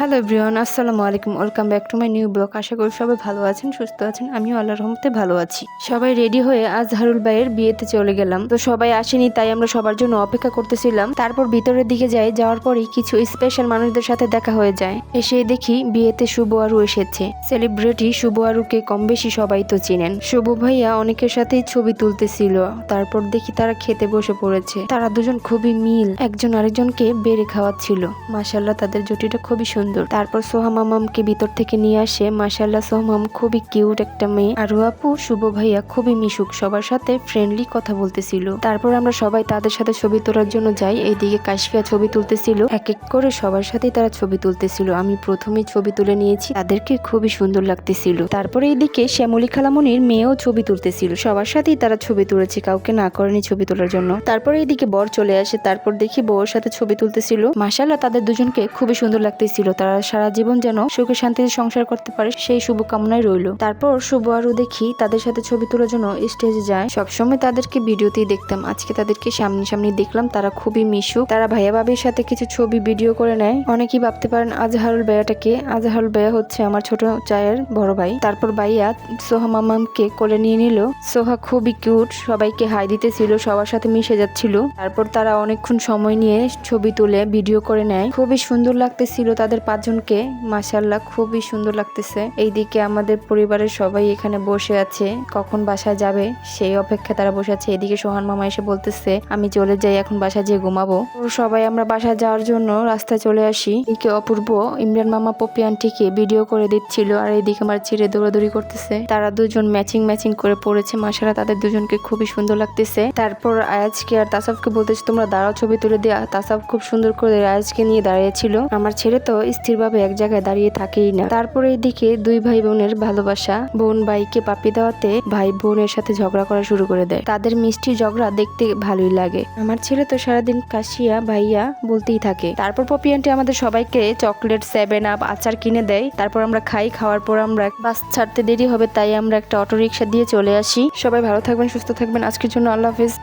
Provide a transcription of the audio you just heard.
Hello everyone, আসসালামু আলাইকুম। Welcome back to my new blog. আশা করি সবাই ভালো আছেন, সুস্থ আছেন। আমিও আল্লাহর রহমতে ভালো আছি। সবাই রেডি হয়ে আজহারুল ভাইয়ের বিয়েতে চলে গেলাম। তো সবাই আসেনি, তাই আমরা সবার জন্য অপেক্ষা করতেছিলাম। তারপর ভিতরের দিকে যাওয়ার পরই কিছু স্পেশাল মানুষদের সাথে দেখা হয়ে যায়। এসে দেখি বিয়েতে শুভ আরু এসেছে। সেলিব্রিটি শুভ আরুকে কম বেশি সবাই তো চিনেন। শুভ ভাইয়া অনেকের সাথেই ছবি তুলতেছিল। তারপর দেখি তারা খেতে বসে পড়েছে। তারা দুজন খুবই মিল, একজন আরেকজনকে বেড়ে খাওয়াচ্ছিল। মাশাআল্লাহ, তাদের জুটিটা খুবই সুন্দর। তারপর সোহা মামামকে ভিতর থেকে নিয়ে আসে। মাশাআল্লাহ, সোহা মাম খুবই কিউট একটা মেয়ে। আর আপু শুভ ভাইয়া খুবই মিশুক, সবার সাথে ফ্রেন্ডলি কথা বলতেছিল। তারপর আমরা সবাই তাদের সাথে ছবি তোলার জন্য যাই। এইদিকে কাশফিয়া ছবি তুলতেছিল, এক এক করে সবার সাথেই তারা ছবি তুলতেছিল। আমি প্রথমেই ছবি তুলে নিয়েছি, তাদেরকে খুবই সুন্দর লাগতেছিল। তারপরে এইদিকে শ্যামলী খালামনির মেয়েও ছবি তুলতেছিল, সবার সাথেই তারা ছবি তুলেছে, কাউকে না করেনি ছবি তোলার জন্য। তারপরে এইদিকে বর চলে আসে। তারপর দেখি বউয়ের সাথে ছবি তুলতেছিল। মাশাআল্লাহ, তাদের দুজনকে খুবই সুন্দর লাগতেছিল। তারা সারা জীবন যেন সুখে শান্তিতে সংসার করতে পারে, সেই শুভকামনায় রইল। তারপর শুভ আরো দেখি তাদের সাথে ছবি তোলার জন্য স্টেজে যায়। সবসময় তাদেরকে ভিডিওতেই দেখতাম, আজকে তাদেরকে সামনে দেখলাম। তারা খুবই মিশুক। তারা ভাইয়া ভাবির সাথে কিছু ছবি ভিডিও করে নেয়। অনেকেই ভাবতে পারেন আজহারুল ভাইয়াটাকে। আজহারুল ভাইয়া হচ্ছে আমার ছোট চায়ের বড় ভাই। তারপর ভাইয়া সোহা মামামকে কোলে নিয়ে নিল। সোহা খুবই কিউট, সবাইকে হাই দিতেছিল, সবার সাথে মিশে যাচ্ছিল। তারপর তারা অনেকক্ষণ সময় নিয়ে ছবি তুলে ভিডিও করে নেয়। খুবই সুন্দর লাগতেছিল তাদের পাঁচজনকে। মাশাআল্লাহ, খুবই সুন্দর লাগতেছে। এইদিকে আমাদের পরিবারের সবাই এখানে বসে আছে, কখন বাসায় যাবে সেই অপেক্ষা তারা বসে আছে। এদিকে সোহান মামা এসে বলতেছে আমি চলে যাই, এখন বাসায় যেয়ে ঘুমাবো। সবাই আমরা বাসায় যাওয়ার জন্য রাস্তায় চলে আসি। এদিকে অপূর্ব ইমরান মামা পপি আন্টিকে ভিডিও করে দিচ্ছিল, আর এইদিকে আমার ছেড়ে দৌড়াদৌড়ি করতেছে। তারা দুজন ম্যাচিং করে পড়েছে। মাশাআল্লাহ, তাদের দুজনকে খুবই সুন্দর লাগতেছে। তারপর আয়াজকে আর তাসাফকে বলতেছে তোমরা দাঁড়াও, ছবি তুলে দেয়া। তাসাফ খুব সুন্দর করে আয়াজকে নিয়ে দাঁড়িয়েছিল। আমার ছেলে তো স্থিরভাবে এক জায়গায় দাঁড়িয়ে থাকেই না। তারপরে এইদিকে দুই ভাই বোনের ভালোবাসা। বোন ভাইকে পাপি দেওয়াতে ভাই বোনের সাথে ঝগড়া করা শুরু করে দেয়। তাদের মিষ্টি ঝগড়া দেখতে ভালোই লাগে। আমার ছেলে তো সারাদিন কাশিয়া ভাইয়া বলতেই থাকে। তারপর পপি আন্টি আমাদের সবাইকে চকলেট, 7 আপ, আচার কিনে দেয়। তারপর আমরা খাই। খাওয়ার পর আমরা বাস ছাড়তে দেরি হবে, তাই আমরা একটা অটো রিক্সা দিয়ে চলে আসি। সবাই ভালো থাকবেন, সুস্থ থাকবেন। আজকের জন্য আল্লাহ হাফেজ।